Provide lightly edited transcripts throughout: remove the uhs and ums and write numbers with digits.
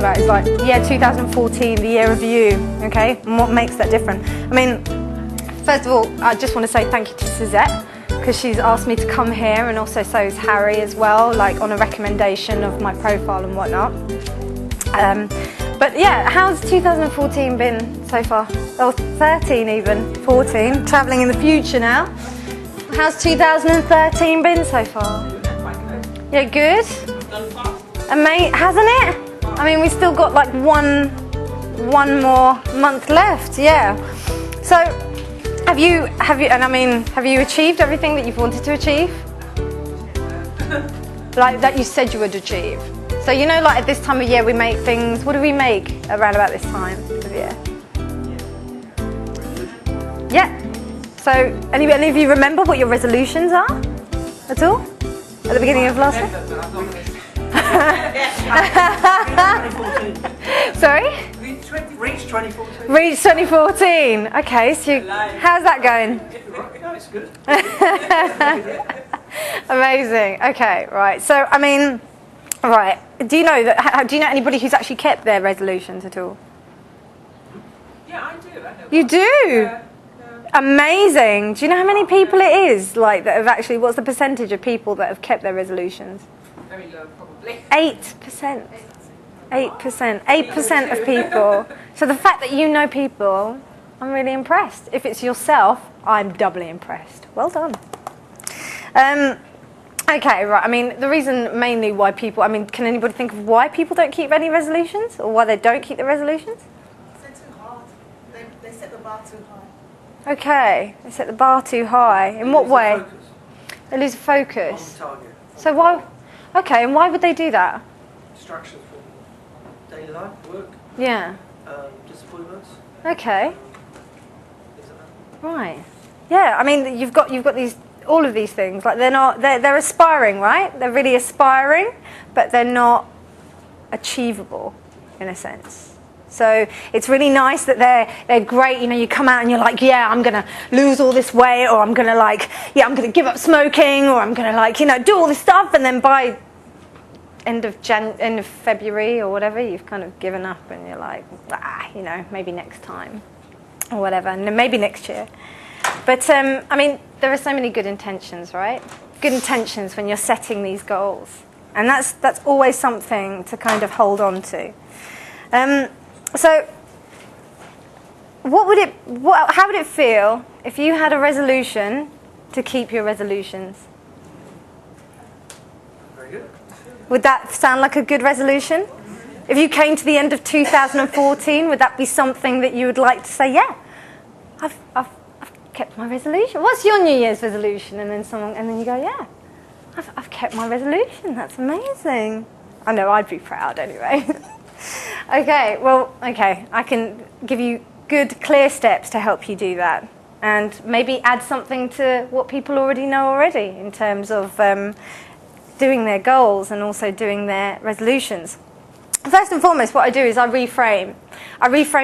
about is like, yeah, 2014, the year of you, okay? And what makes that different? I mean, first of all, I just want to say thank you to Suzette, because she's asked me to come here, and also so is Harry as well, like on a recommendation of my profile and whatnot. But yeah, how's 2014 been so far? Oh, 13 even, 14, travelling in the future now. How's 2013 been so far? Yeah, good? Hasn't it? I mean, we've still got like one more month left, yeah. So, have you achieved everything that you've wanted to achieve? Like that you said you would achieve? So you know, like at this time of year we make things, what do we make around about this time of year? Yeah. So any of you remember what your resolutions are at all? At the beginning of last year? Sorry? Reach 2014. Reach 2014. Okay, so how's that going? It's good. Amazing. Okay, right. So I mean, right. Do you know anybody who's actually kept their resolutions at all? Yeah, I do. You do? Amazing. Do you know how many people it is like that have actually? What's the percentage of people that have kept their resolutions? Very low, probably. 8%. 8%. 8% of people. So the fact that you know people, I'm really impressed. If it's yourself, I'm doubly impressed. Well done. Okay, right. I mean, the reason mainly why people, I mean, can anybody think of why people don't keep any resolutions? Or why they don't keep their resolutions? They're too hard. They set the bar too high. Okay, they set the bar too high. In what way? They lose focus. On target. So why? Okay, and why would they do that? Distraction from daily life, work, Yeah. disappointments. Okay. Things like that. Right. Yeah. I mean, you've got all of these things. Like they're aspiring, right? They're really aspiring, but they're not achievable in a sense. So it's really nice that they're great. You know, you come out and you're like, yeah, I'm gonna lose all this weight, or I'm gonna I'm gonna give up smoking, or I'm gonna do all this stuff, and then by end of February or whatever, you've kind of given up, and you're like, maybe next time, or whatever, and then maybe next year. But I mean, there are so many good intentions, right? Good intentions when you're setting these goals, and that's always something to kind of hold on to. So, how would it feel if you had a resolution to keep your resolutions? Very good. Would that sound like a good resolution? If you came to the end of 2014, would that be something that you would like to say, yeah, I've kept my resolution? What's your New Year's resolution? And then you go, yeah, I've kept my resolution. That's amazing. I know, I'd be proud anyway. Okay, I can give you good, clear steps to help you do that, and maybe add something to what people already know already in terms of doing their goals and also doing their resolutions. First and foremost, what I do is I reframe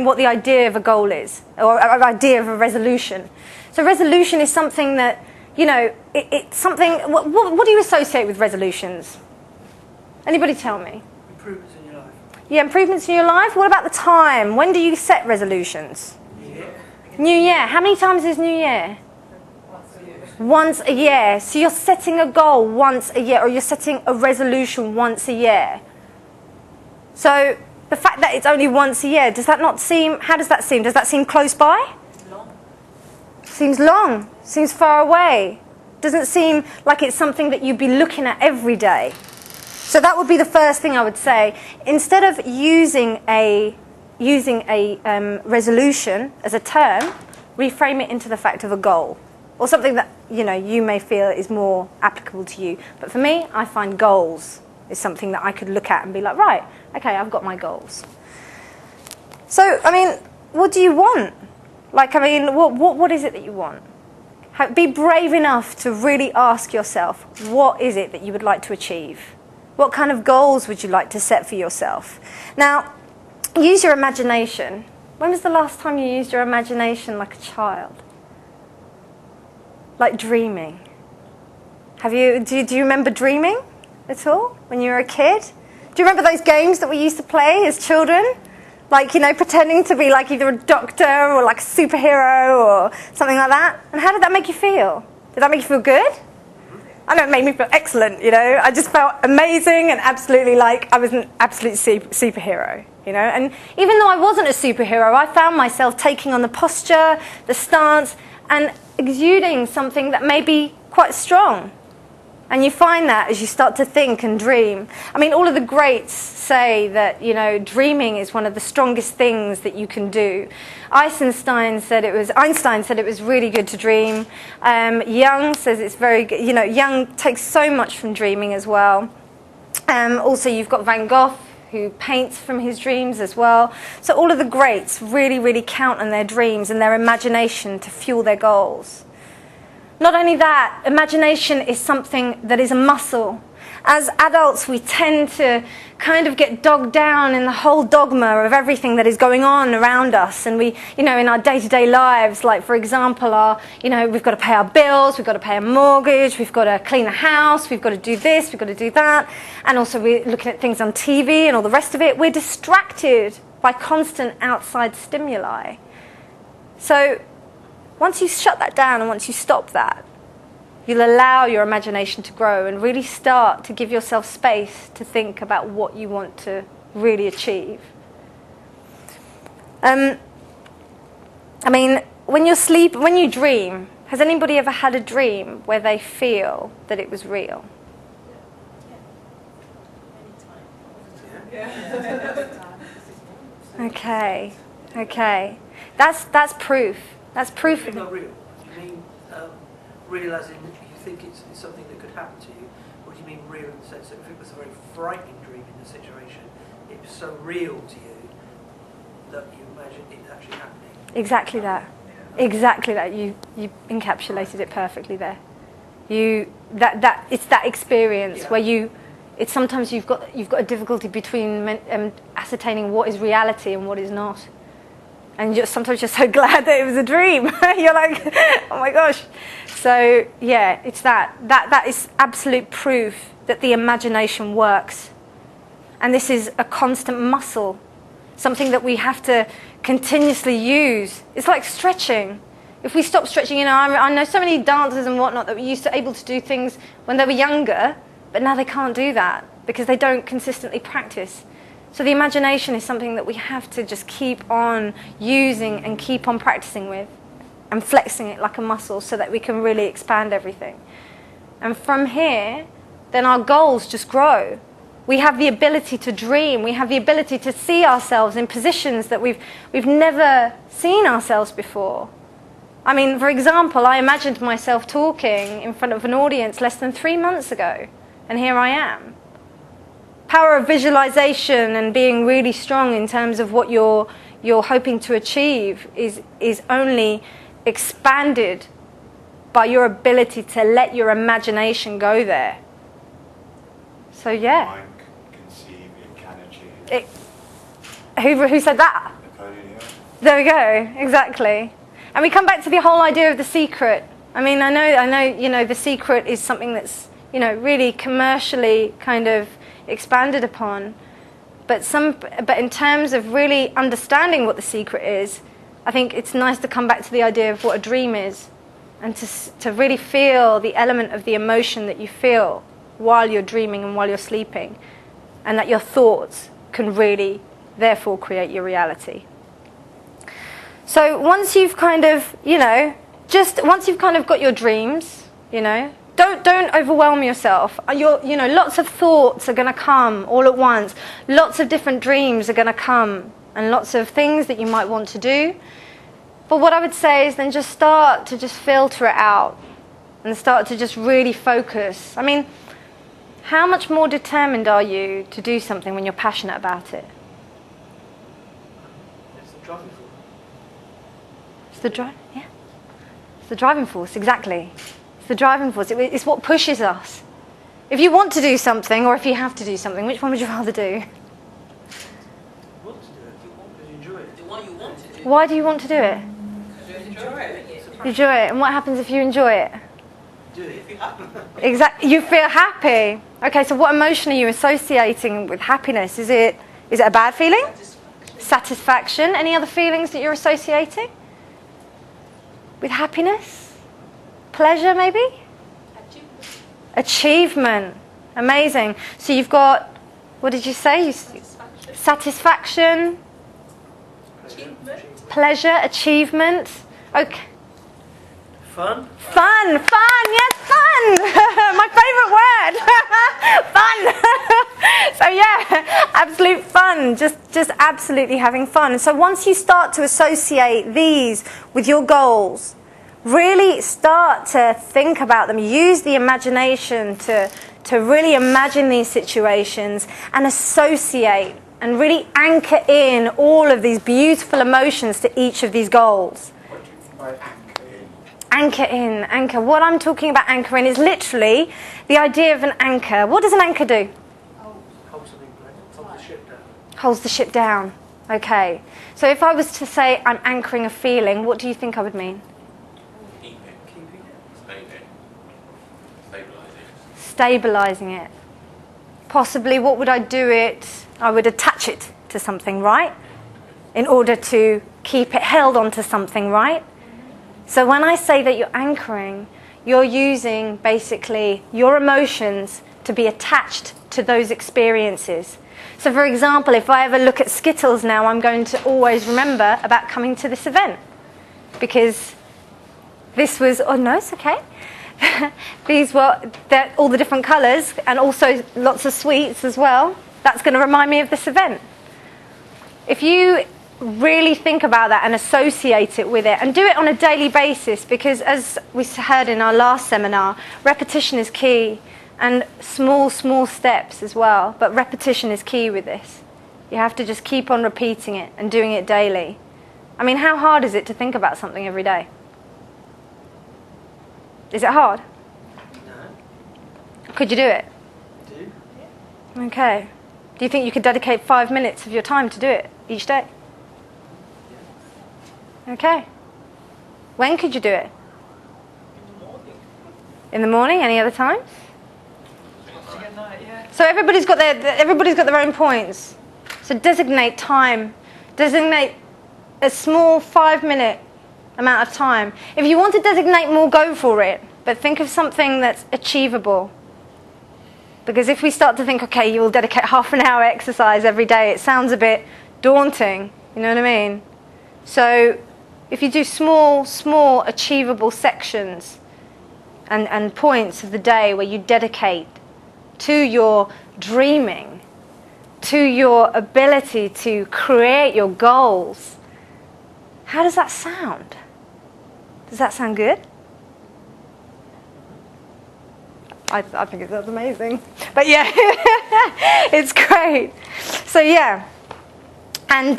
what the idea of a goal is, or an idea of a resolution. So resolution is something that, it's something, what do you associate with resolutions? Anybody tell me? Improvements in your life. Yeah, improvements in your life. What about the time? When do you set resolutions? New Year. How many times is New Year? Once a year. So you're setting a goal once a year, or you're setting a resolution once a year. So the fact that it's only once a year, how does that seem? Does that seem close by? Long. Seems long. Seems far away. Doesn't seem like it's something that you'd be looking at every day. So that would be the first thing I would say. Instead of using a resolution as a term, reframe it into the fact of a goal, or something that you may feel is more applicable to you. But for me, I find goals is something that I could look at and be like, right, okay, I've got my goals. So I mean, what do you want? What is it that you want? Be brave enough to really ask yourself, what is it that you would like to achieve? What kind of goals would you like to set for yourself? Now, use your imagination. When was the last time you used your imagination like a child? Like dreaming. Do you remember dreaming at all when you were a kid? Do you remember those games that we used to play as children? Like, pretending to be like either a doctor or like a superhero or something like that. And how did that make you feel? Did that make you feel good? I know it made me feel excellent, I just felt amazing and absolutely like I was an absolute superhero, And even though I wasn't a superhero, I found myself taking on the posture, the stance, and exuding something that may be quite strong. And you find that as you start to think and dream. I mean, all of the greats say that, dreaming is one of the strongest things that you can do. Einstein said it was really good to dream. Jung says it's very good. Jung takes so much from dreaming as well. Also, you've got Van Gogh, who paints from his dreams as well. So all of the greats really, really count on their dreams and their imagination to fuel their goals. Not only that, imagination is something that is a muscle. As adults, we tend to kind of get bogged down in the whole dogma of everything that is going on around us. And we, in our day-to-day lives, like, for example, we've got to pay our bills, we've got to pay a mortgage, we've got to clean the house, we've got to do this, we've got to do that. And also we're looking at things on TV and all the rest of it. We're distracted by constant outside stimuli. So once you shut that down and once you stop that, you'll allow your imagination to grow and really start to give yourself space to think about what you want to really achieve. I mean, when you dream, has anybody ever had a dream where they feel that it was real? Okay. That's proof. That's proof. You mean not real? You mean real as in you think it's something that could happen to you? Or do you mean real in the sense that if it was a very frightening dream in the situation, it was so real to you that you imagine it actually happening? Exactly that. Exactly that. You encapsulated it perfectly there. It's that experience where it's sometimes you've got a difficulty between ascertaining what is reality and what is not. And sometimes you're so glad that it was a dream. You're like, oh my gosh. So yeah, it's that is absolute proof that the imagination works. And this is a constant muscle, something that we have to continuously use. It's like stretching. If we stop stretching, I know so many dancers and whatnot that were used to able to do things when they were younger, but now they can't do that because they don't consistently practice. So the imagination is something that we have to just keep on using and keep on practicing with and flexing it like a muscle so that we can really expand everything. And from here, then our goals just grow. We have the ability to dream. We have the ability to see ourselves in positions that we've never seen ourselves before. I mean, for example, I imagined myself talking in front of an audience less than 3 months ago, and here I am. Power of visualization and being really strong in terms of what you're hoping to achieve is only expanded by your ability to let your imagination go there. So yeah. Mind can conceive, it can achieve. Who said that? Napoleon Hill. There we go. Exactly. And we come back to the whole idea of The Secret. I mean, I know, The Secret is something that's, really commercially kind of expanded upon, but in terms of really understanding what The Secret is, I think it's nice to come back to the idea of what a dream is, and to really feel the element of the emotion that you feel while you're dreaming and while you're sleeping, and that your thoughts can really therefore create your reality. So once you've kind of once you've kind of got your dreams, Don't overwhelm yourself. Lots of thoughts are going to come all at once. Lots of different dreams are going to come, and lots of things that you might want to do. But what I would say is then just start to just filter it out and start to just really focus. I mean, how much more determined are you to do something when you're passionate about it? It's the driving force. It's the driving force, exactly. The driving force. It's what pushes us. If you want to do something or if you have to do something, which one would you rather do? You want to do it. You want to enjoy it. The one you want to do. Why do you want to do it? You enjoy it. You enjoy it. And what happens if you enjoy it? Do it. Exactly. You feel happy. Okay, so what emotion are you associating with happiness? Is it a bad feeling? Satisfaction. Any other feelings that you're associating with happiness? Pleasure, maybe? Achievement. Amazing. So you've got, what did you say? Satisfaction. Pleasure, achievement. Okay. Fun? Fun, yes, fun. My favourite word. Fun. So yeah, absolute fun. Just absolutely having fun. And so once you start to associate these with your goals, really start to think about them. Use the imagination to really imagine these situations and associate and really anchor in all of these beautiful emotions to each of these goals. What do you mean by anchor in? Anchor. What I'm talking about anchoring is literally the idea of an anchor. What does an anchor do? Hold something, hold the ship down. Holds the ship down. Okay. So if I was to say I'm anchoring a feeling, what do you think I would mean? Keeping it. Stabilizing it. Possibly, what would I do it? I would attach it to something, right? In order to keep it held onto something, right? So when I say that you're anchoring, you're using basically your emotions to be attached to those experiences. So for example, if I ever look at Skittles now, I'm going to always remember about coming to this event. Because this was, oh no, it's okay. These were all the different colours and also lots of sweets as well. That's going to remind me of this event. If you really think about that and associate it with it and do it on a daily basis, because as we heard in our last seminar, repetition is key, and small steps as well, but repetition is key with this. You have to just keep on repeating it and doing it daily. I mean, how hard is it to think about something every day? Is it hard? No. Could you do it? Do? Okay. Do you think you could dedicate 5 minutes of your time to do it each day? Okay. When could you do it? In the morning. In the morning? Any other times? At night, yeah. So everybody's got their own points. So designate time. Designate a small 5-minute amount of time. If you want to designate more, go for it. But think of something that's achievable. Because if we start to think, okay, you will dedicate half an hour exercise every day, it sounds a bit daunting. You know what I mean? So if you do small achievable sections and points of the day where you dedicate to your dreaming, to your ability to create your goals, how does that sound? Does that sound good? I think it sounds amazing. But yeah, it's great. So yeah. And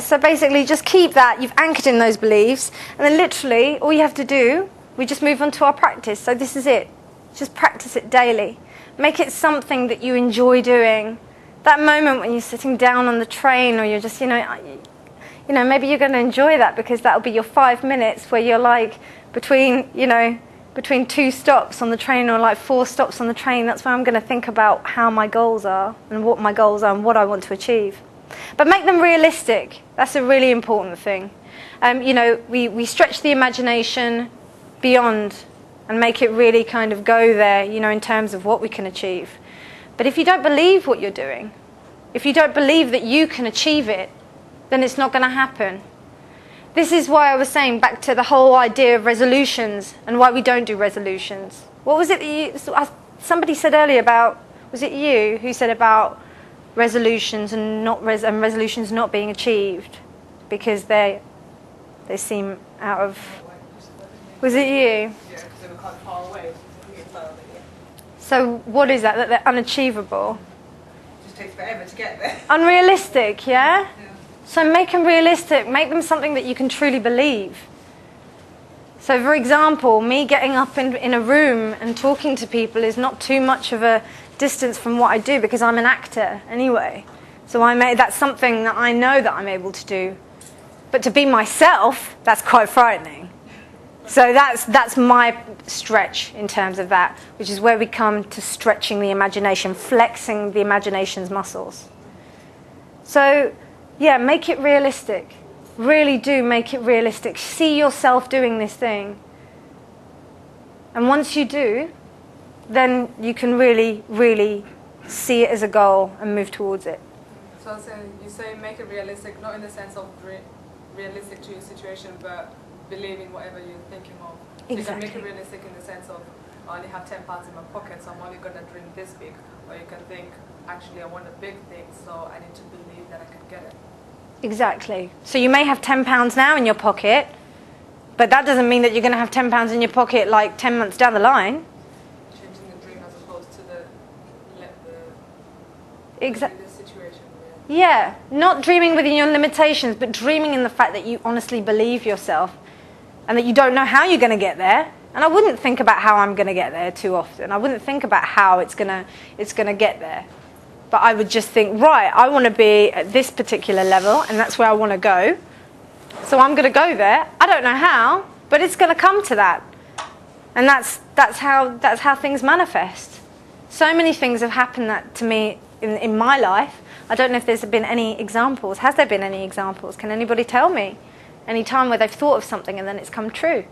so basically just keep that. You've anchored in those beliefs. And then literally, all you have to do, we just move on to our practice. So this is it. Just practice it daily. Make it something that you enjoy doing. That moment when you're sitting down on the train or you're just, maybe you're going to enjoy that because that'll be your 5 minutes where you're like between 2 stops on the train or like 4 stops on the train. That's where I'm going to think about how my goals are and what my goals are and what I want to achieve. But make them realistic. That's a really important thing. We stretch the imagination beyond and make it really kind of go there, in terms of what we can achieve. But if you don't believe what you're doing, if you don't believe that you can achieve it, then it's not going to happen. This is why I was saying back to the whole idea of resolutions and why we don't do resolutions. What was it that somebody said earlier about, was it you who said about resolutions and resolutions not being achieved because they seem out of, was it you? Yeah, because they were quite far away. So what is that they're unachievable? It just takes forever to get there. Unrealistic, yeah? So make them realistic, make them something that you can truly believe. So for example, me getting up in a room and talking to people is not too much of a distance from what I do because I'm an actor anyway. So that's something that I know that I'm able to do. But to be myself, that's quite frightening. So that's my stretch in terms of that, which is where we come to stretching the imagination, flexing the imagination's muscles. So, yeah, make it realistic. Really do make it realistic. See yourself doing this thing. And once you do, then you can really, really see it as a goal and move towards it. So I was saying, you say make it realistic, not in the sense of realistic to your situation, but believing whatever you're thinking of. So Exactly. you can make it realistic in the sense of, I only have £10 in my pocket, so I'm only going to dream this big. Or you can think, actually, I want a big thing, so I need to believe that I can get it. Exactly. So you may have £10 now in your pocket, but that doesn't mean that you're going to have £10 in your pocket like 10 months down the line. Changing the dream as opposed to the Exactly. situation. Yeah, not dreaming within your limitations, but dreaming in the fact that you honestly believe yourself and that you don't know how you're going to get there. And I wouldn't think about how I'm going to get there too often. I wouldn't think about how it's going to get there. But I would just think, right, I want to be at this particular level, and that's where I want to go. So I'm going to go there. I don't know how, but it's going to come to that. And that's how things manifest. So many things have happened that to me in my life. I don't know if there's been any examples. Has there been any examples? Can anybody tell me any time where they've thought of something and then it's come true?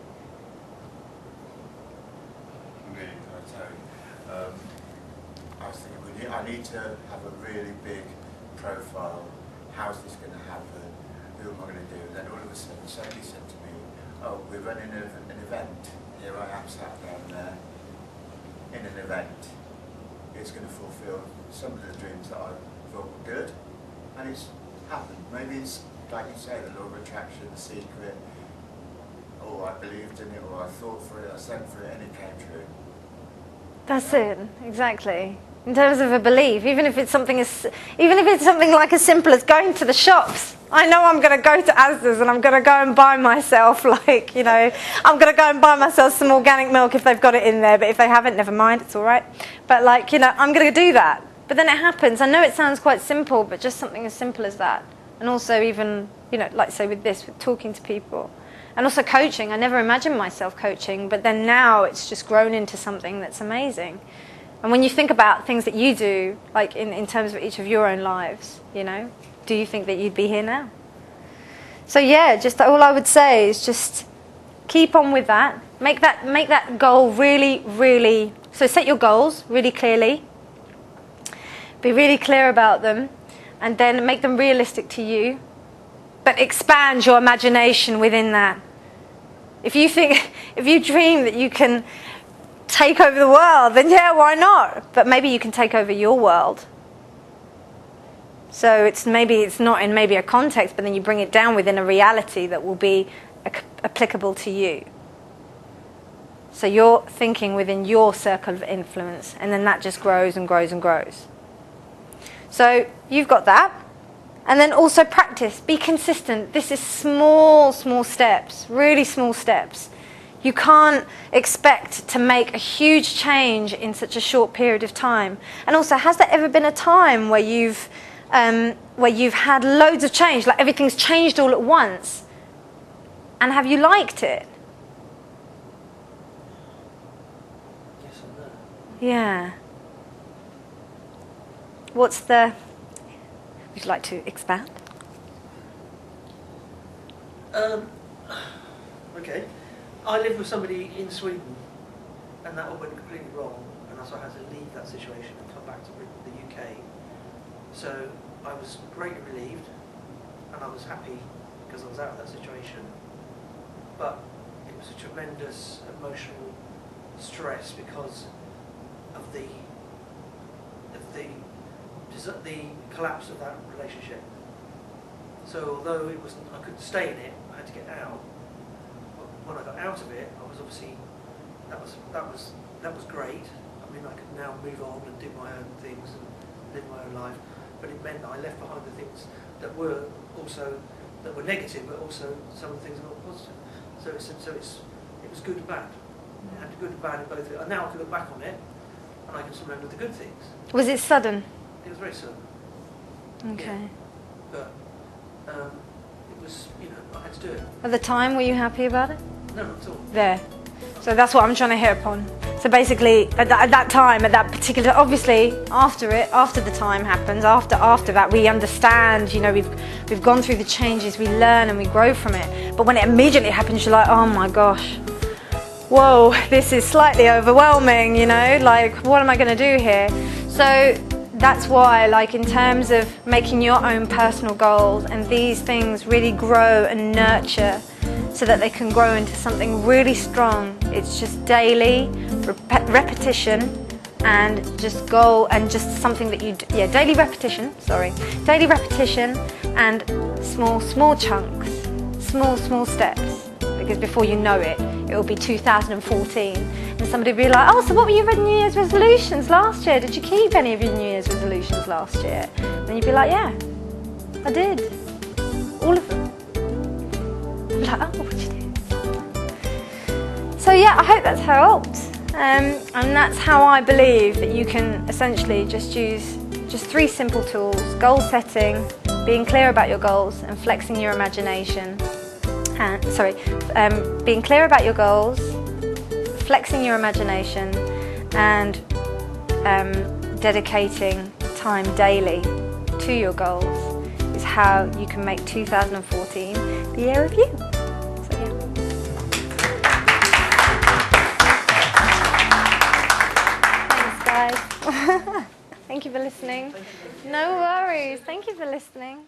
Me, I'll tell you. I was thinking, I need to have a really big profile. How's this going to happen? Who am I going to do? And then all of a sudden, somebody said to me, oh, we're running an event. Here I am sat down there in an event. It's going to fulfill some of the dreams that I thought were good. And it's happened. Maybe it's, like you say, the law of attraction, the secret, or I believed in it, or I thought for it, I sent for it, and it came true. That's it, exactly. In terms of a belief, even if it's something like as simple as going to the shops. I know I'm going to go to Asda's and I'm going to go and buy myself, I'm going to go and buy myself some organic milk if they've got it in there, but if they haven't, never mind, it's all right. But I'm going to do that. But then it happens. I know it sounds quite simple, but just something as simple as that. And also even, like say with this, with talking to people. And also coaching. I never imagined myself coaching, but then now it's just grown into something that's amazing. And when you think about things that you do, like in terms of each of your own lives, do you think that you'd be here now? So yeah, just all I would say is just keep on with that. Make that goal really, really, so set your goals really clearly. Be really clear about them, and then make them realistic to you. But expand your imagination within that. If you dream that you can take over the world, then yeah, why not? But maybe you can take over your world. So it's not in maybe a context, but then you bring it down within a reality that will be applicable to you. So you're thinking within your circle of influence, and then that just grows and grows and grows. So you've got that. And then also practice, be consistent. This is small steps, really small steps. You can't expect to make a huge change in such a short period of time. And also, has there ever been a time where you've had loads of change, like everything's changed all at once? And have you liked it? Yes and no. Yeah. Would you like to expand? Okay. I lived with somebody in Sweden, and that all went completely wrong, and so I had to leave that situation and come back to the UK. So I was greatly relieved, and I was happy because I was out of that situation. But it was a tremendous emotional stress because of the collapse of that relationship. So although I couldn't stay in it, I had to get out. But when I got out of it, I was obviously that was great. I mean, I could now move on and do my own things and live my own life. But it meant that I left behind the things that were negative, but also some of the things that were positive. It was good and bad. It had good and bad in both. And now I can look back on it, and I can remember the good things. Was it sudden? It was very sudden. Okay. Yeah. But it was, I had to do it. At the time, were you happy about it? No, not at all. there. So that's what I'm trying to hit upon. So basically, at that time, at that particular, obviously, after the time happens, after that, we understand. You know, we've gone through the changes, we learn and we grow from it. But when it immediately happens, you're like, oh my gosh, whoa, this is slightly overwhelming. You know, like, what am I going to do here? So that's why, like, in terms of making your own personal goals, and these things really grow and nurture, so that they can grow into something really strong. It's just daily repetition, and just goal, and just something that you daily repetition and small chunks, small steps, because before you know it, it will be 2014 and somebody will be like, oh, so what were your New Year's resolutions last year? Did you keep any of your New Year's resolutions last year? And you'd be like, yeah, I did, all of them. Like, oh, what you do? So yeah, I hope that's helped, and that's how I believe that you can essentially just use just 3 simple tools: goal setting, being clear about your goals, and flexing your imagination. Being clear about your goals, flexing your imagination, and dedicating time daily to your goals is how you can make 2014 the year of you. So yeah. Thanks, guys. Thank you for listening. No worries. Thank you for listening.